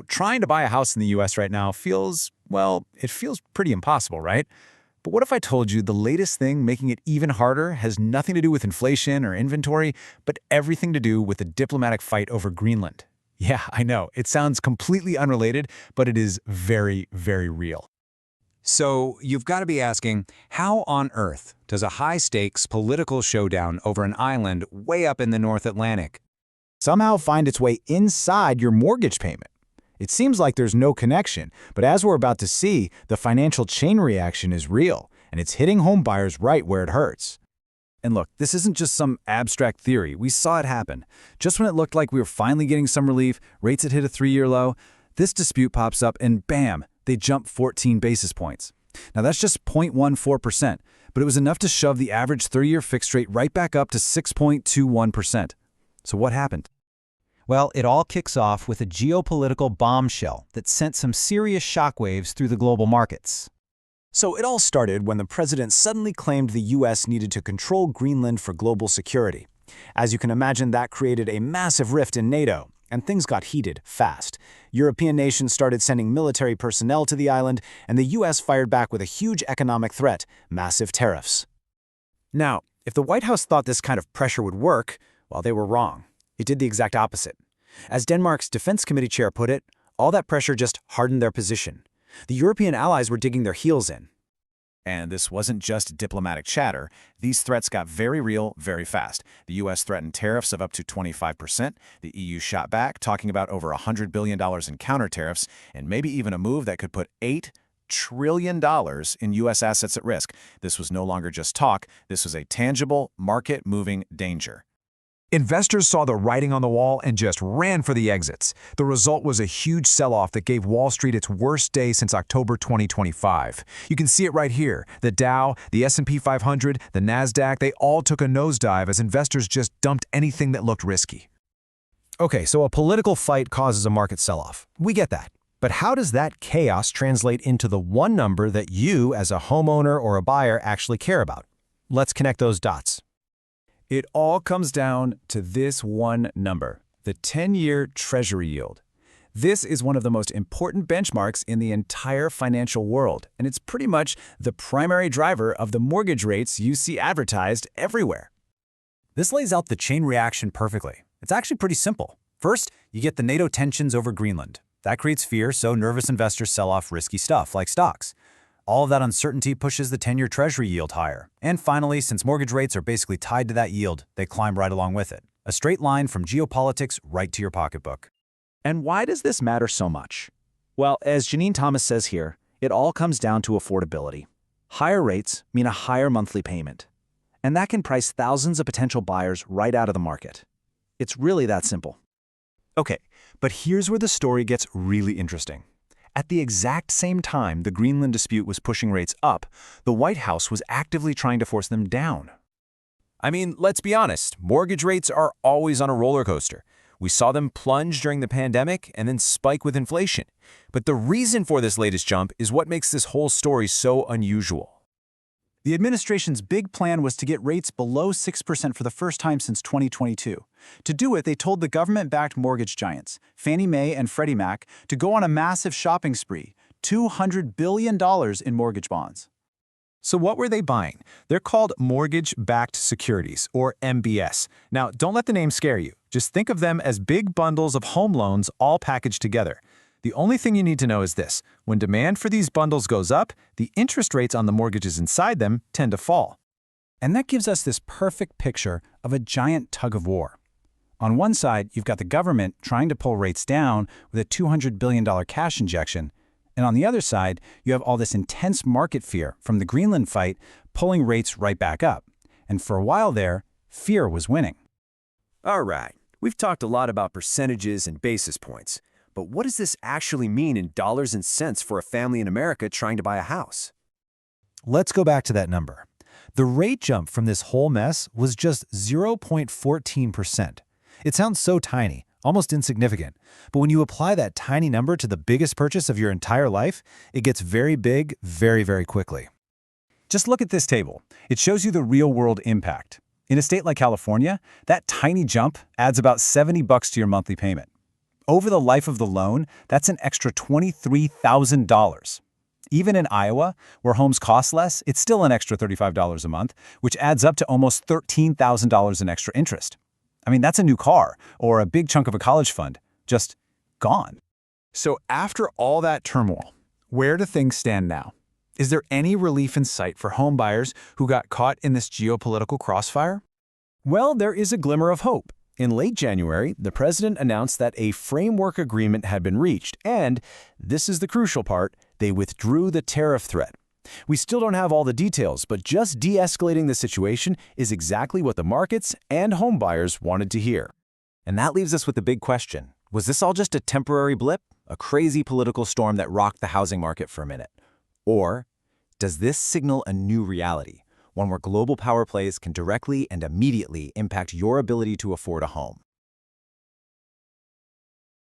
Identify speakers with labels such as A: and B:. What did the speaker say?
A: Trying to buy a house in the US right now it feels pretty impossible, right? But what if I told you the latest thing making it even harder has nothing to do with inflation or inventory, but everything to do with the diplomatic fight over Greenland? Yeah, I know, it sounds completely unrelated, but it is very, very real.
B: So you've got to be asking, how on earth does a high-stakes political showdown over an island way up in the North Atlantic
C: Somehow find its way inside your mortgage payment? It seems like there's no connection, but as we're about to see, the financial chain reaction is real, and it's hitting home buyers right where it hurts.
D: And look, this isn't just some abstract theory. We saw it happen. Just when it looked like we were finally getting some relief, rates had hit a 3-year low, this dispute pops up and bam, they jump 14 basis points. Now that's just 0.14%, but it was enough to shove the average 30-year fixed rate right back up to 6.21%. So what happened?
E: Well, it all kicks off with a geopolitical bombshell that sent some serious shockwaves through the global markets.
C: So it all started when the president suddenly claimed the U.S. needed to control Greenland for global security. As you can imagine, that created a massive rift in NATO, and things got heated fast. European nations started sending military personnel to the island, and the U.S. fired back with a huge economic threat: massive tariffs. Now, if the White House thought this kind of pressure would work, well, they were wrong. It did the exact opposite. As Denmark's Defense Committee chair put it, all that pressure just hardened their position. The European allies were digging their heels in.
A: And this wasn't just diplomatic chatter. These threats got very real very fast. The U.S. threatened tariffs of up to 25%. The EU shot back, talking about over $100 billion in counter tariffs, and maybe even a move that could put $8 trillion in U.S. assets at risk. This was no longer just talk. This was a tangible, market-moving danger.
B: Investors saw the writing on the wall and just ran for the exits. The result was a huge sell-off that gave Wall Street its worst day since October 2025. You can see it right here. The Dow, the S&P 500, the NASDAQ, they all took a nosedive as investors just dumped anything that looked risky.
C: Okay, so a political fight causes a market sell-off. We get that. But how does that chaos translate into the one number that you, as a homeowner or a buyer, actually care about? Let's connect those dots.
D: It all comes down to this one number, the 10-year Treasury yield. This is one of the most important benchmarks in the entire financial world, and it's pretty much the primary driver of the mortgage rates you see advertised everywhere. This lays out the chain reaction perfectly. It's actually pretty simple. First, you get the NATO tensions over Greenland. That creates fear, so nervous investors sell off risky stuff like stocks. All of that uncertainty pushes the 10-year Treasury yield higher. And finally, since mortgage rates are basically tied to that yield, they climb right along with it. A straight line from geopolitics right to your pocketbook.
C: And why does this matter so much? Well, as Janine Thomas says here, it all comes down to affordability. Higher rates mean a higher monthly payment. And that can price thousands of potential buyers right out of the market. It's really that simple. Okay, but here's where the story gets really interesting. At the exact same time the Greenland dispute was pushing rates up, the White House was actively trying to force them down.
B: I mean, let's be honest, mortgage rates are always on a roller coaster. We saw them plunge during the pandemic and then spike with inflation. But the reason for this latest jump is what makes this whole story so unusual.
F: The administration's big plan was to get rates below 6% for the first time since 2022. To do it, they told the government-backed mortgage giants, Fannie Mae and Freddie Mac, to go on a massive shopping spree, $200 billion in mortgage bonds.
C: So what were they buying? They're called mortgage-backed securities, or MBS. Now, don't let the name scare you. Just think of them as big bundles of home loans all packaged together. The only thing you need to know is this: when demand for these bundles goes up, the interest rates on the mortgages inside them tend to fall. And that gives us this perfect picture of a giant tug of war. On one side, you've got the government trying to pull rates down with a $200 billion cash injection, and on the other side, you have all this intense market fear from the Greenland fight pulling rates right back up. And for a while there, fear was winning.
G: All right, we've talked a lot about percentages and basis points. But what does this actually mean in dollars and cents for a family in America trying to buy a house?
C: Let's go back to that number. The rate jump from this whole mess was just 0.14%. It sounds so tiny, almost insignificant. But when you apply that tiny number to the biggest purchase of your entire life, it gets very big very, very quickly. Just look at this table. It shows you the real-world impact. In a state like California, that tiny jump adds about $70 to your monthly payment.
D: Over the life of the loan, that's an extra $23,000. Even in Iowa, where homes cost less, it's still an extra $35 a month, which adds up to almost $13,000 in extra interest. I mean, that's a new car or a big chunk of a college fund, just gone.
F: So after all that turmoil, where do things stand now? Is there any relief in sight for home buyers who got caught in this geopolitical crossfire?
G: Well, there is a glimmer of hope. In late January, the president announced that a framework agreement had been reached, and, this is the crucial part, they withdrew the tariff threat. We still don't have all the details, but just de-escalating the situation is exactly what the markets and home buyers wanted to hear.
C: And that leaves us with the big question. Was this all just a temporary blip? A crazy political storm that rocked the housing market for a minute? Or does this signal a new reality? One where global power plays can directly and immediately impact your ability to afford a home?